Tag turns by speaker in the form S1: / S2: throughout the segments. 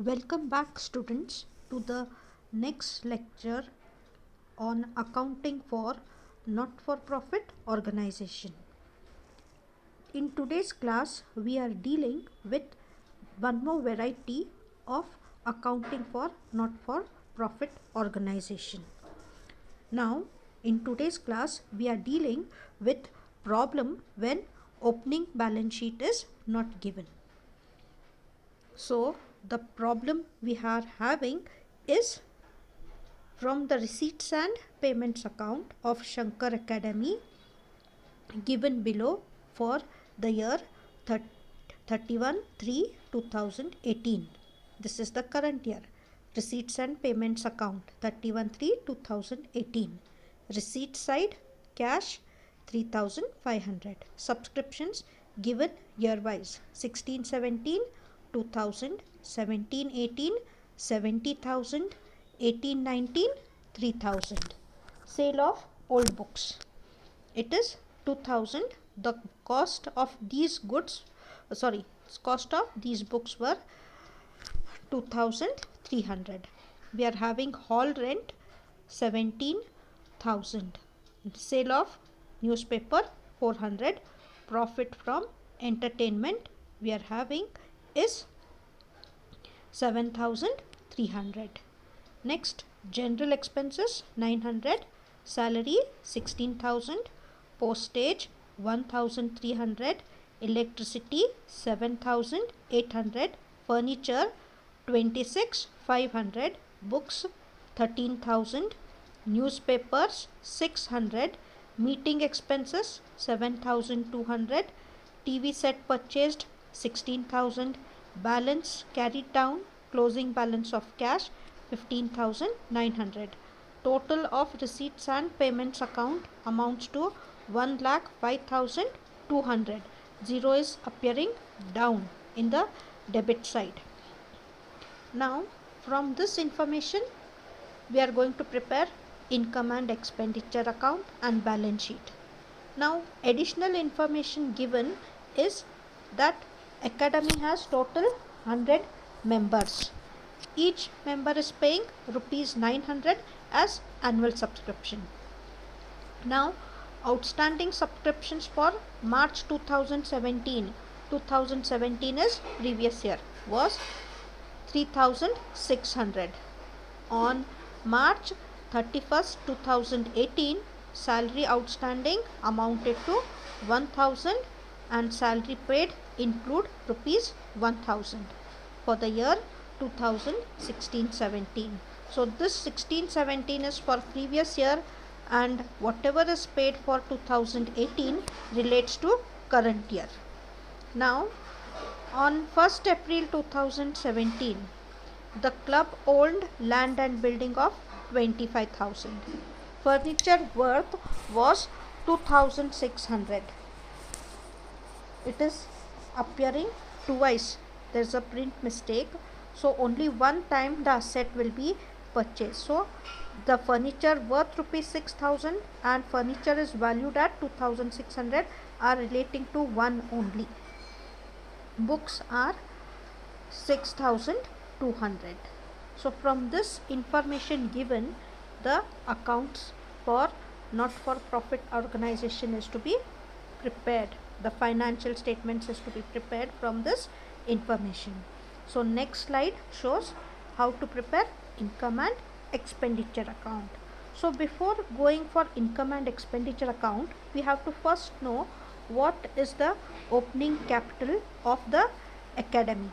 S1: Welcome back, students, to the next lecture on accounting for not-for-profit organization. In today's class, we are dealing with one more variety of accounting for not-for-profit organization. Now, in today's class, we are dealing with problem when opening balance sheet is not given. So, the problem we are having is from the receipts and payments account of Shankar Academy given below for the year 31/3/2018. This is the current year. Receipts and payments account 31/3/2018. Receipt side cash 3,500. Subscriptions given year wise 16/17, 2000, 17/18, 70,000, 18/19, 3,000. Sale of old books. It is 2,000. The cost of these books were 2,300. We are having hall rent 17,000. Sale of newspaper 400. Profit from entertainment we are having is 7,300. Next, general expenses 900. Salary 16,000. Postage 1,300. Electricity 7,800. Furniture 26,500. Books 13,000. Newspapers 600. Meeting expenses 7,200. TV set purchased 16,000. Balance carried down, closing balance of cash 15,900. Total of receipts and payments account amounts to 1,05,200. Zero is appearing down in the debit side. Now, from this information, we are going to prepare income and expenditure account and balance sheet. Now, additional information given is that Academy has total 100 members. Each member is paying rupees 900 as annual subscription. Now, outstanding subscriptions for March 2017 is previous year was 3,600. On March 31st 2018, salary outstanding amounted to 1,000 and salary paid include rupees 1,000 for the year 2016-17. So this 16-17 is for previous year and whatever is paid for 2018 relates to current year. Now, on 1st April 2017, the club owned land and building of 25,000. Furniture worth was 2,600. It is appearing twice. There is a print mistake. So only one time the asset will be purchased. So the furniture worth rupees 6,000 and furniture is valued at 2,600 are relating to one only. Books are 6,200. So from this information given, the accounts for not-for-profit organization is to be prepared. The financial statements is to be prepared from this information. So next slide shows how to prepare income and expenditure account. So before going for income and expenditure account, we have to first know what is the opening capital of the academy.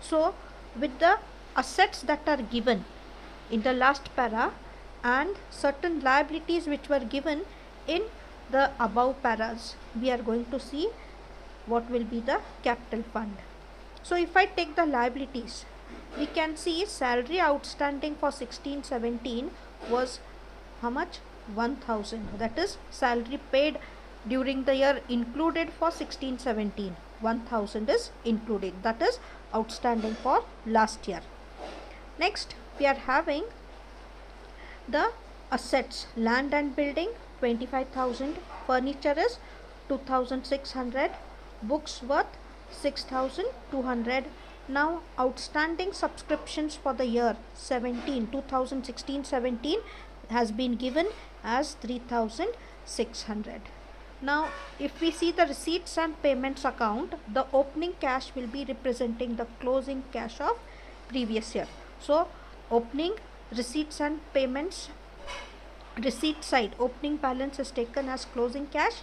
S1: So with the assets that are given in the last para and certain liabilities which were given in the above paras, we are going to see what will be the capital fund. So if I take the liabilities, we can see salary outstanding for 16-17 was how much? 1,000. That is salary paid during the year included for 16-17. 1,000 is included. That is outstanding for last year. Next, we are having the assets, land and building 25,000, furniture is 2,600, books worth 6,200, Now outstanding subscriptions for the year 2016-17 has been given as 3,600. Now if we see the receipts and payments account, the opening cash will be representing the closing cash of previous year. So opening receipts and payments, receipt side opening balance is taken as closing cash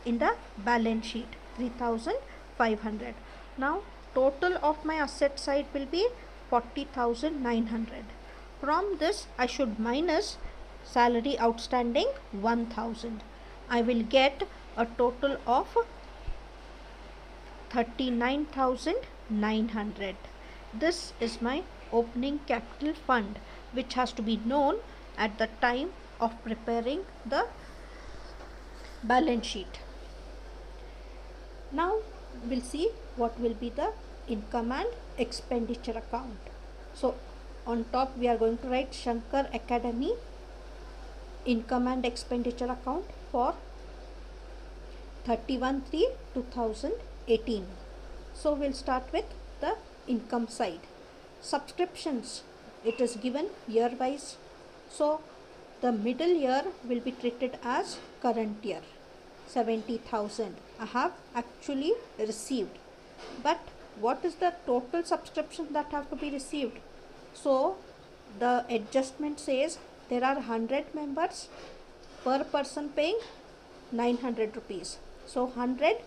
S1: in the balance sheet 3,500. Now total of my asset side will be 40,900. From this I should minus salary outstanding 1,000. I will get a total of 39,900. This is my opening capital fund, which has to be known at the time of preparing the balance sheet. Now we'll see what will be the income and expenditure account. So on top we are going to write Shankar Academy income and expenditure account for 31/3/2018. So we'll start with the income side. Subscriptions, it is given year wise. So the middle year will be treated as current year, 70,000 I have actually received. But what is the total subscription that have to be received? So the adjustment says there are 100 members, per person paying 900 rupees. So 100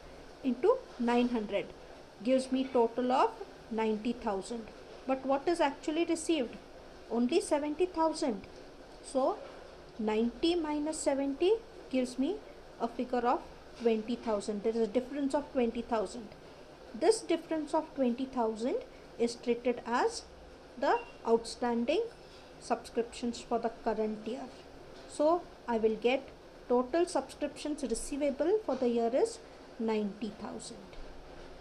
S1: into 900 gives me total of 90,000. But what is actually received? Only 70,000. So 90 minus 70 gives me a figure of 20,000. There is a difference of 20,000. This difference of 20,000 is treated as the outstanding subscriptions for the current year. So I will get total subscriptions receivable for the year is 90,000.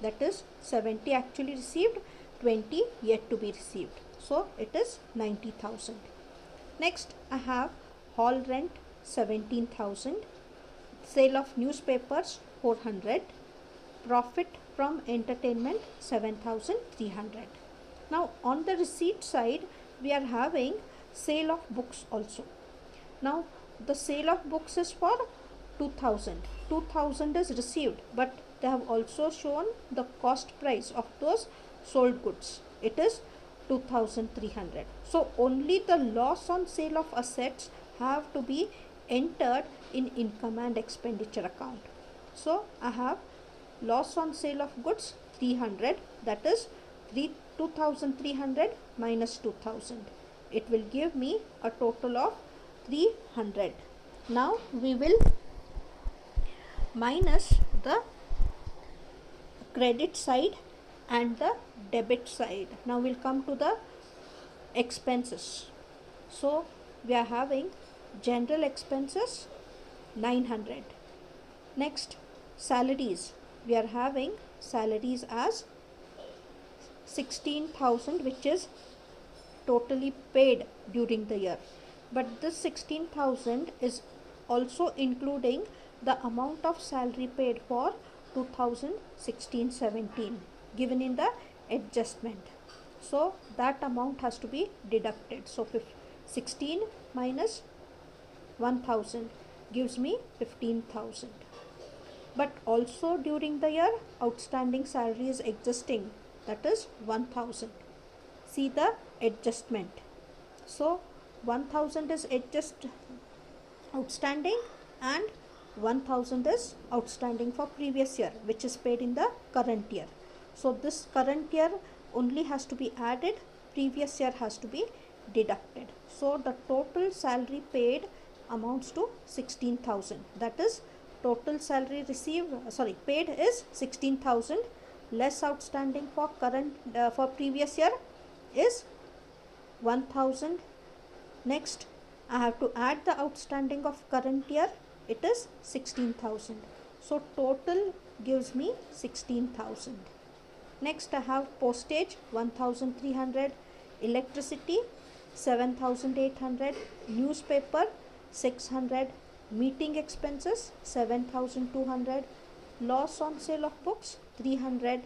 S1: That is 70 actually received, 20 yet to be received. So it is 90,000. Next I have hall rent 17,000, sale of newspapers 400, profit from entertainment 7,300. Now on the receipt side we are having sale of books also. Now the sale of books is for 2,000. 2,000 is received, but they have also shown the cost price of those sold goods. It is 2,300. So only the loss on sale of assets have to be entered in income and expenditure account. So I have loss on sale of goods 300, that is 2,300 minus 2,000. It will give me a total of 300. Now we will minus the credit side and the debit side. Now we'll come to the expenses. So we are having general expenses 900. Next salaries, we are having salaries as 16,000, which is totally paid during the year. But this 16,000 is also including the amount of salary paid for 2016-17 given in the adjustment. So that amount has to be deducted. So 16 minus 1,000 gives me 15,000. But also during the year outstanding salary is existing, that is 1,000. See the adjustment. So 1,000 is outstanding and 1,000 is outstanding for previous year, which is paid in the current year. So this current year only has to be added, previous year has to be deducted. So the total salary paid amounts to 16,000. That is total salary paid is 16,000, less outstanding for current for previous year is 1,000. Next I have to add the outstanding of current year, it is 16,000. So total gives me 16,000. Next I have postage 1,300, electricity 7,800, newspaper 600, meeting expenses 7,200, loss on sale of books 300,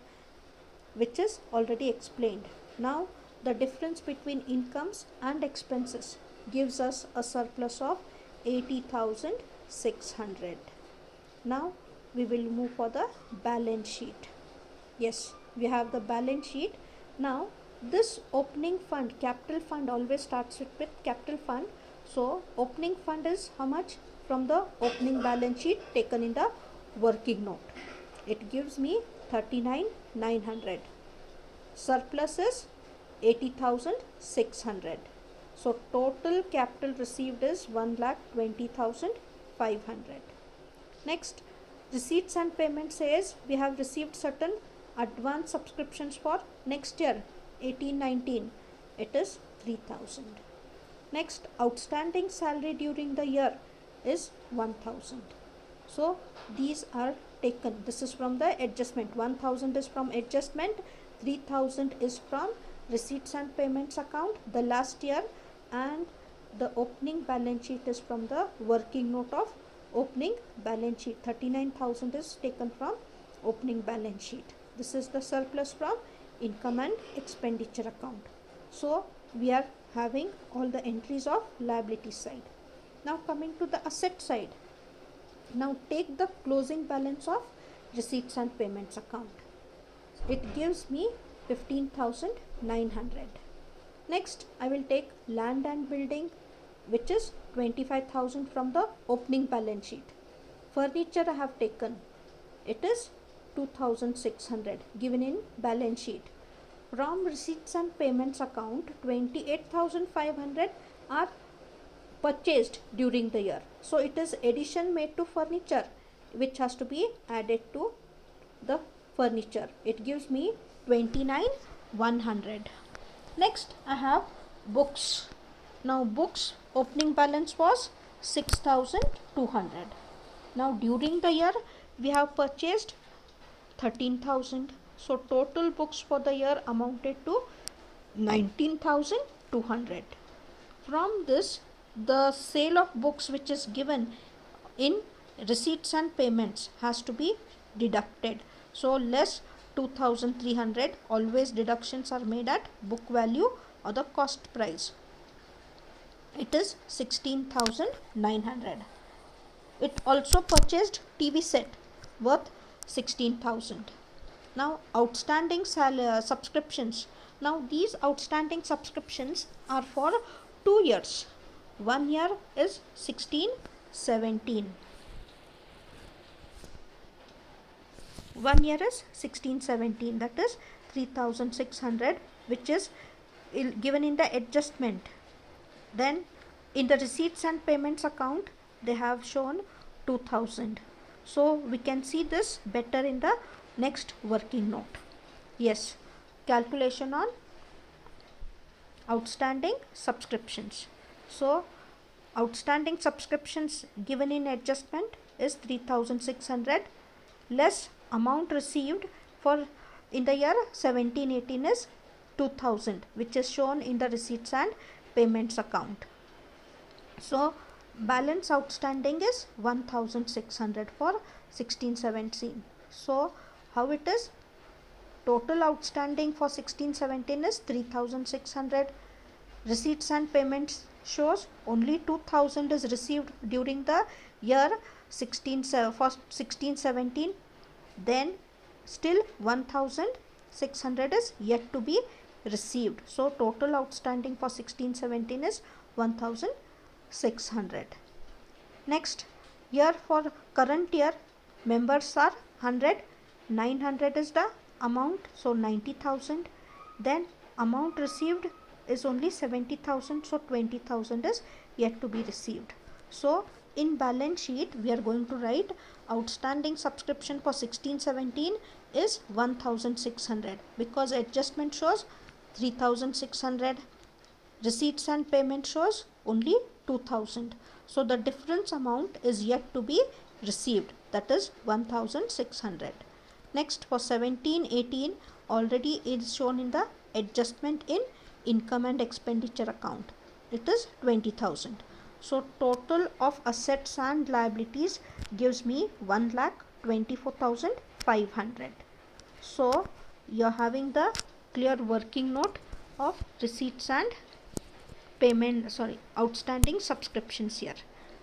S1: which is already explained. Now the difference between incomes and expenses gives us a surplus of 80,600. Now we will move for the balance sheet. Yes, we have the balance sheet. Now this opening fund, capital fund always starts with capital fund. So opening fund is how much? From the opening balance sheet taken in the working note. It gives me 39,900. Surplus is 80,600. So total capital received is 1,20,500. Next, receipts and payments says we have received certain advance subscriptions for next year 18-19. It is 3,000. Next, outstanding salary during the year is 1,000. So these are taken. This is from the adjustment. 1,000 is from adjustment, 3,000 is from receipts and payments account the last year, and the opening balance sheet is from the working note of opening balance sheet. 39,000 is taken from opening balance sheet. This is the surplus from income and expenditure account. So we are having all the entries of liability side. Now coming to the asset side. Now take the closing balance of receipts and payments account. It gives me 15,900. Next, I will take land and building, which is 25,000 from the opening balance sheet. Furniture I have taken. It is 2,600 given in balance sheet. From receipts and payments account, 28,500 are purchased during the year. So it is addition made to furniture which has to be added to the furniture. It gives me 29,100. Next, I have books. Now books opening balance was 6,200. Now during the year we have purchased 13,000. So total books for the year amounted to 19,200. From this, the sale of books which is given in receipts and payments has to be deducted. So less 2,300. Always deductions are made at book value or the cost price. It is 16,900. It also purchased TV set worth 16,000. Now outstanding subscriptions. Now these outstanding subscriptions are for 2 years. 1 year is 16-17. 1 year is 16-17, that is 3,600, which is given in the adjustment. Then in the receipts and payments account they have shown 2,000. So we can see this better in the next working note. Yes, calculation on outstanding subscriptions. So outstanding subscriptions given in adjustment is 3,600 less amount received for in the year 17-18 is 2,000, which is shown in the receipts and payments account. So balance outstanding is 1,600 for 16-17. So how it is? Total outstanding for 16-17 is 3,600. Receipts and payments shows only 2,000 is received during the year for 16-17. Then still 1,600 is yet to be received. So total outstanding for 16-17 is 1,600. Next, year for current year members are 100. 900 is the amount, so 90,000. Then amount received is only 70,000, so 20,000 is yet to be received. So in balance sheet we are going to write outstanding subscription for 16-17 is 1,600 because adjustment shows 3,600. Receipts and payment shows only 2,000. So the difference amount is yet to be received, that is 1,600. Next, for 17-18 already is shown in the adjustment in income and expenditure account. It is 20,000. So total of assets and liabilities gives me 1,24,500. So you are having the clear working note of receipts and outstanding subscriptions here.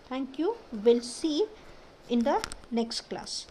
S1: Thank you. We'll see in the next class.